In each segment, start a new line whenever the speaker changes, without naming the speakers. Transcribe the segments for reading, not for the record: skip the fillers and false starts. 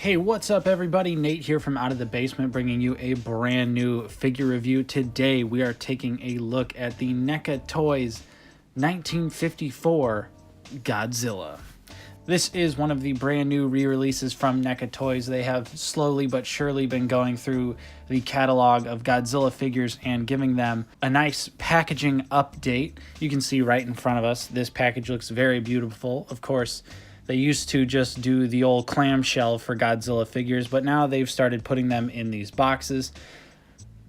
Hey, what's up everybody? Nate here from Out of the Basement bringing you a brand new figure review. Today we are taking a look at the NECA Toys 1954 Godzilla. This is one of the brand new re-releases from NECA Toys. They have slowly but surely been going through the catalog of Godzilla figures and giving them a nice packaging update. You can see right in front of us, this package looks very beautiful. Of course, they used to just do the old clamshell for Godzilla figures, but now they've started putting them in these boxes.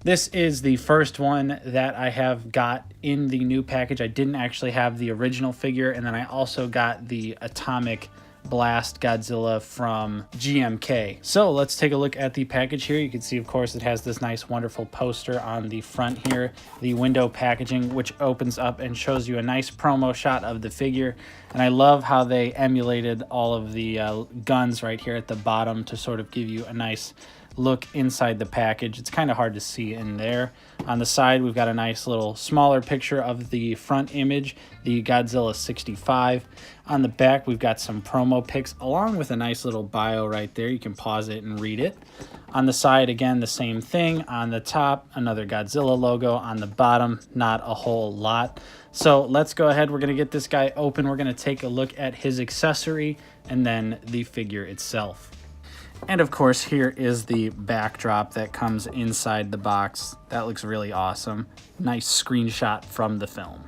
This is the first one that I have got in the new package. I didn't actually have the original figure, and then I also got the Atomic Blast Godzilla from GMK. So let's take a look at the package here. You can see, of course, it has this nice, wonderful poster on the front here. The window packaging, which opens up and shows you a nice promo shot of the figure. And I love how they emulated all of the guns right here at the bottom to sort of give you a nice look inside the package. It's kind of hard to see in there. On the side, we've got a nice little smaller picture of the front image, the Godzilla 65. On the back, we've got some promo pics along with a nice little bio right there. You can pause it and read it. On the side, again, the same thing. On the top, another Godzilla logo. On the bottom, not a whole lot. So let's go ahead. We're going to get this guy open. We're going to take a look at his accessory and then the figure itself. And of course, here is the backdrop that comes inside the box. That looks really awesome. Nice screenshot from the film.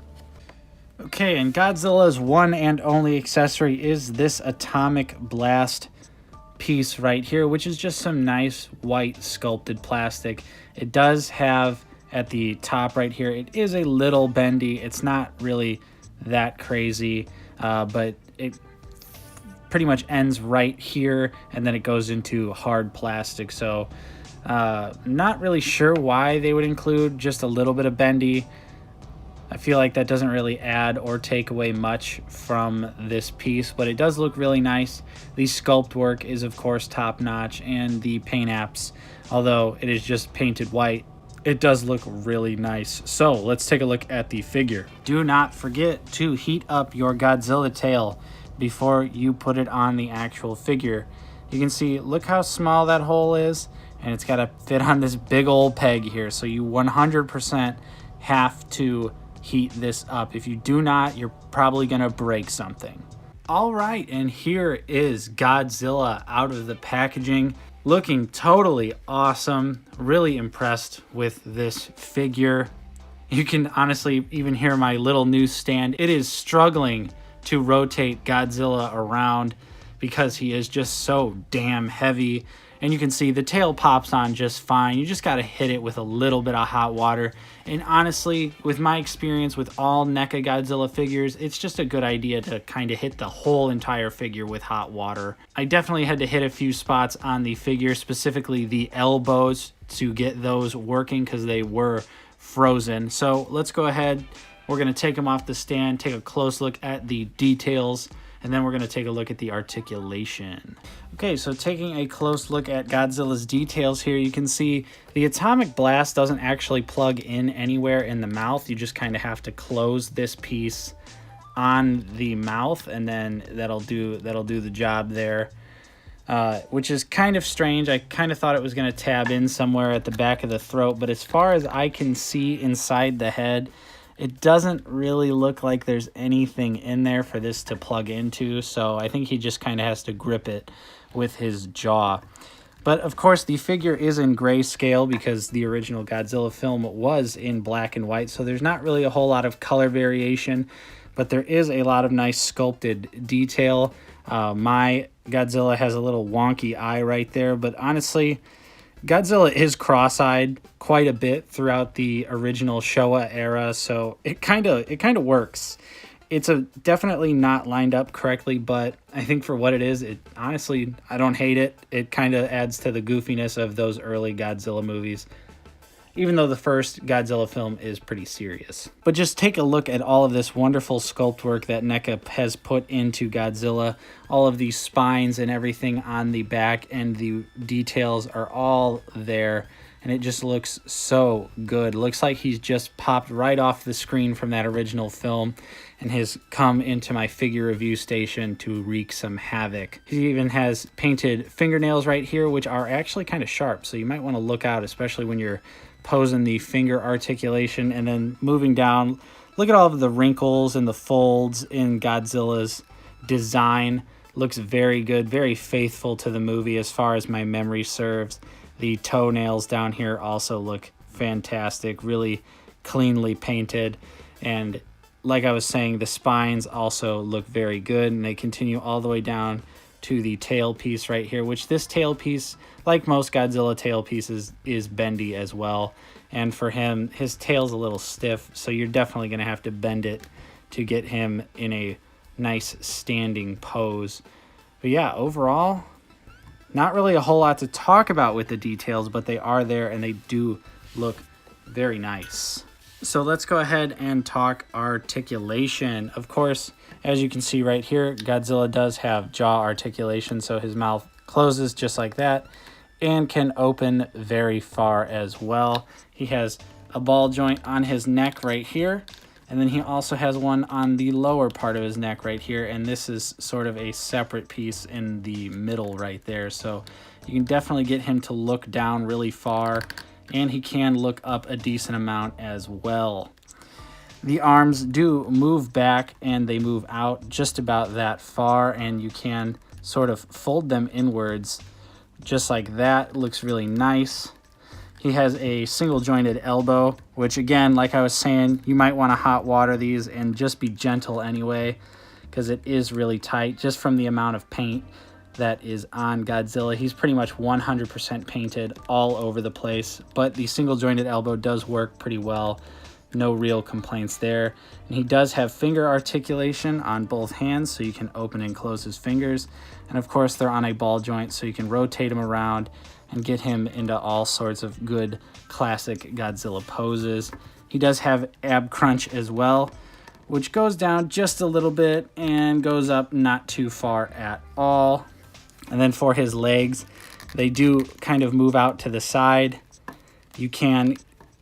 Okay, and Godzilla's one and only accessory is this Atomic Blast piece right here, which is just some nice white sculpted plastic. It does have at the top right here, it is a little bendy. It's not really that crazy, but it pretty much ends right here, and then it goes into hard plastic. So not really sure why they would include just a little bit of bendy. I feel like that doesn't really add or take away much from this piece, but it does look really nice. The sculpt work is of course top notch, and the paint apps, although it is just painted white, it does look really nice. So let's take a look at the figure. Do not forget to heat up your Godzilla tail before you put it on the actual figure. You can see, look how small that hole is, and it's got to fit on this big old peg here. So you 100% have to heat this up. If you do not, you're probably gonna break something. All right, and here is Godzilla out of the packaging, looking totally awesome. Really impressed with this figure. You can honestly even hear my little newsstand. It is struggling to rotate Godzilla around because he is just so damn heavy. And you can see the tail pops on just fine. You just got to hit it with a little bit of hot water. And honestly, with my experience with all NECA Godzilla figures, it's just a good idea to kind of hit the whole entire figure with hot water. I definitely had to hit a few spots on the figure, specifically the elbows, to get those working because they were frozen. So let's go ahead. We're going to take them off the stand, take a close look at the details, and then we're going to take a look at the articulation. Okay, so taking a close look at Godzilla's details here, you can see the Atomic Blast doesn't actually plug in anywhere in the mouth. You just kind of have to close this piece on the mouth, and then that'll do the job there. Which is kind of strange. I kind of thought it was going to tab in somewhere at the back of the throat, but as far as I can see inside the head, it doesn't really look like there's anything in there for this to plug into, so I think he just kind of has to grip it with his jaw. But of course, the figure is in grayscale because the original Godzilla film was in black and white, so there's not really a whole lot of color variation, but there is a lot of nice sculpted detail. My Godzilla has a little wonky eye right there, but honestly, Godzilla is cross-eyed quite a bit throughout the original Showa era, so it kind of works. It's definitely not lined up correctly, but I think for what it is, honestly, I don't hate it. It kind of adds to the goofiness of those early Godzilla movies, even though the first Godzilla film is pretty serious. But just take a look at all of this wonderful sculpt work that NECA has put into Godzilla. All of these spines and everything on the back, and the details are all there. and it just looks so good. Looks like he's just popped right off the screen from that original film and has come into my figure review station to wreak some havoc. He even has painted fingernails right here, which are actually kind of sharp, so you might want to look out, especially when you're posing the finger articulation. And then moving down, look at all of the wrinkles and the folds in Godzilla's design. Looks very good, very faithful to the movie as far as my memory serves. The toenails down here also look fantastic, really cleanly painted. And like I was saying, the spines also look very good, and they continue all the way down to the tail piece right here, which this tail piece, like most Godzilla tail pieces, is bendy as well. And for him, his tail's a little stiff, so you're definitely going to have to bend it to get him in a nice standing pose. But yeah, overall, not really a whole lot to talk about with the details, but they are there and they do look very nice. So let's go ahead and talk articulation. Of course, as you can see right here, Godzilla does have jaw articulation, so his mouth closes just like that and can open very far as well. He has a ball joint on his neck right here, and then he also has one on the lower part of his neck right here, and this is sort of a separate piece in the middle right there. So you can definitely get him to look down really far, and he can look up a decent amount as well. The arms do move back and they move out just about that far, and you can sort of fold them inwards just like that. Looks really nice. He has a single jointed elbow, which again, like I was saying, you might want to hot water these and just be gentle anyway, because it is really tight just from the amount of paint that is on Godzilla. He's pretty much 100% painted all over the place, but the single jointed elbow does work pretty well. No real complaints there. And he does have finger articulation on both hands, so you can open and close his fingers. And of course, they're on a ball joint, so you can rotate him around and get him into all sorts of good classic Godzilla poses. He does have ab crunch as well, which goes down just a little bit and goes up not too far at all. And then for his legs, they do kind of move out to the side. You can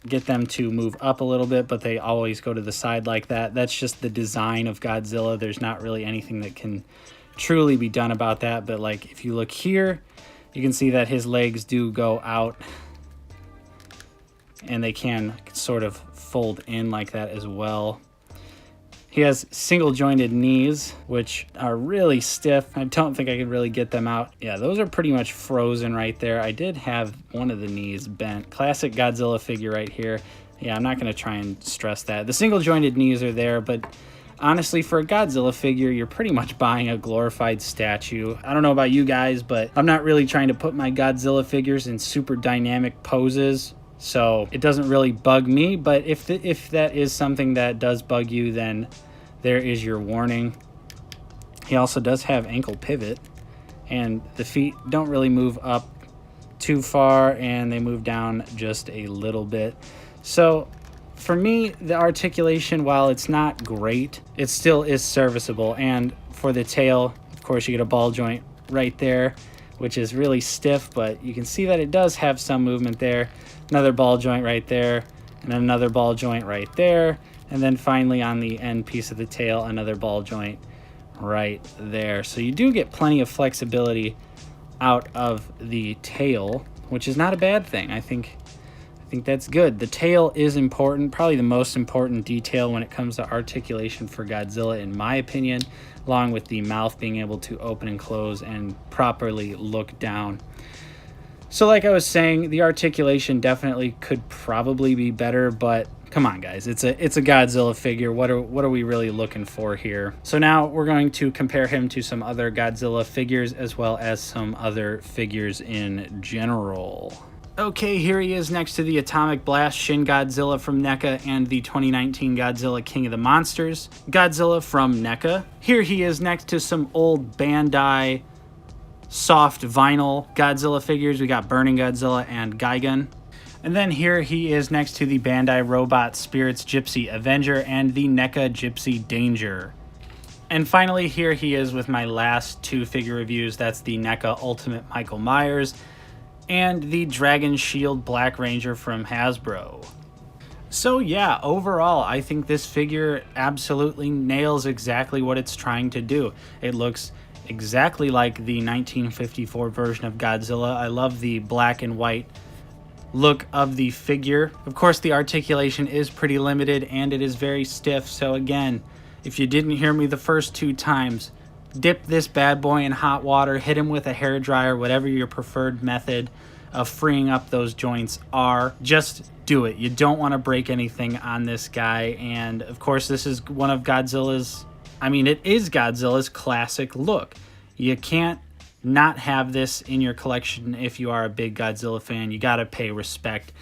get them to move up a little bit, but they always go to the side like that. That's just the design of Godzilla. There's not really anything that can truly be done about that. But like if you look here, you can see that his legs do go out and they can sort of fold in like that as well. He has single jointed knees, which are really stiff. I don't think I could really get them out. Yeah, those are pretty much frozen right there. I did have one of the knees bent. Classic Godzilla figure right here. Yeah, I'm not going to try and stress that. The single jointed knees are there, but honestly, for a Godzilla figure, you're pretty much buying a glorified statue. I don't know about you guys, but I'm not really trying to put my Godzilla figures in super dynamic poses, so it doesn't really bug me. But if that is something that does bug you, then there is your warning. He also does have ankle pivot, and the feet don't really move up too far, and they move down just a little bit. So for me, the articulation, while it's not great, it still is serviceable. And for the tail, of course, you get a ball joint right there, which is really stiff, but you can see that it does have some movement there. Another ball joint right there, and another ball joint right there. And then finally on the end piece of the tail, another ball joint right there. So you do get plenty of flexibility out of the tail, which is not a bad thing. I think that's good. The tail is important, probably the most important detail when it comes to articulation for Godzilla, in my opinion, along with the mouth being able to open and close and properly look down. So like I was saying, the articulation definitely could probably be better, but come on guys, it's a Godzilla figure. What are we really looking for here? So now we're going to compare him to some other Godzilla figures as well as some other figures in general. Okay, here he is next to the Atomic Blast Shin Godzilla from NECA and the 2019 Godzilla King of the Monsters, Godzilla from NECA. Here he is next to some old Bandai soft vinyl Godzilla figures. We got Burning Godzilla and Gigan. And then here he is next to the Bandai Robot Spirits Gypsy Avenger and the NECA Gypsy Danger. And finally, here he is with my last two figure reviews. That's the NECA Ultimate Michael Myers and the Dragon Shield Black Ranger from Hasbro. So yeah, overall, I think this figure absolutely nails exactly what it's trying to do. It looks exactly like the 1954 version of Godzilla. I love the black and white look of the figure. Of course, the articulation is pretty limited and it is very stiff. So again, if you didn't hear me the first 2 times, dip this bad boy in hot water, hit him with a hairdryer, whatever your preferred method of freeing up those joints are. Just do it. You don't want to break anything on this guy. And of course, this is one of Godzilla's, it is Godzilla's classic look. You can't not have this in your collection if you are a big Godzilla fan. You gotta pay respect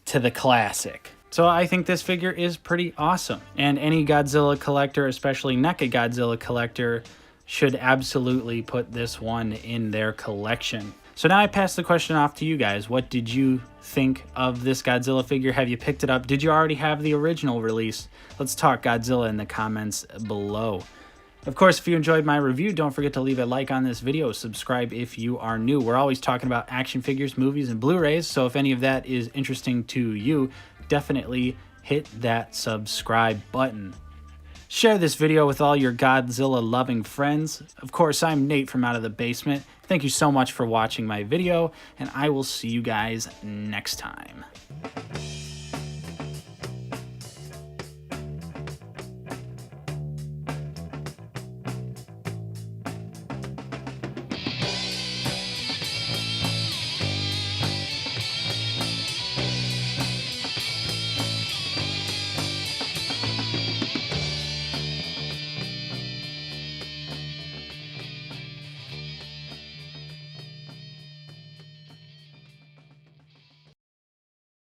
to the classic. So I think this figure is pretty awesome. And any Godzilla collector, especially NECA Godzilla collector, should absolutely put this one in their collection. So now I pass the question off to you guys. What did you think of this Godzilla figure? Have you picked it up? Did you already have the original release? Let's talk Godzilla in the comments below. Of course, if you enjoyed my review, don't forget to leave a like on this video. Subscribe if you are new. We're always talking about action figures, movies, and Blu-rays. So if any of that is interesting to you, definitely hit that subscribe button. Share this video with all your Godzilla-loving friends. Of course, I'm Nate from Out of the Basement. Thank you so much for watching my video, and I will see you guys next time.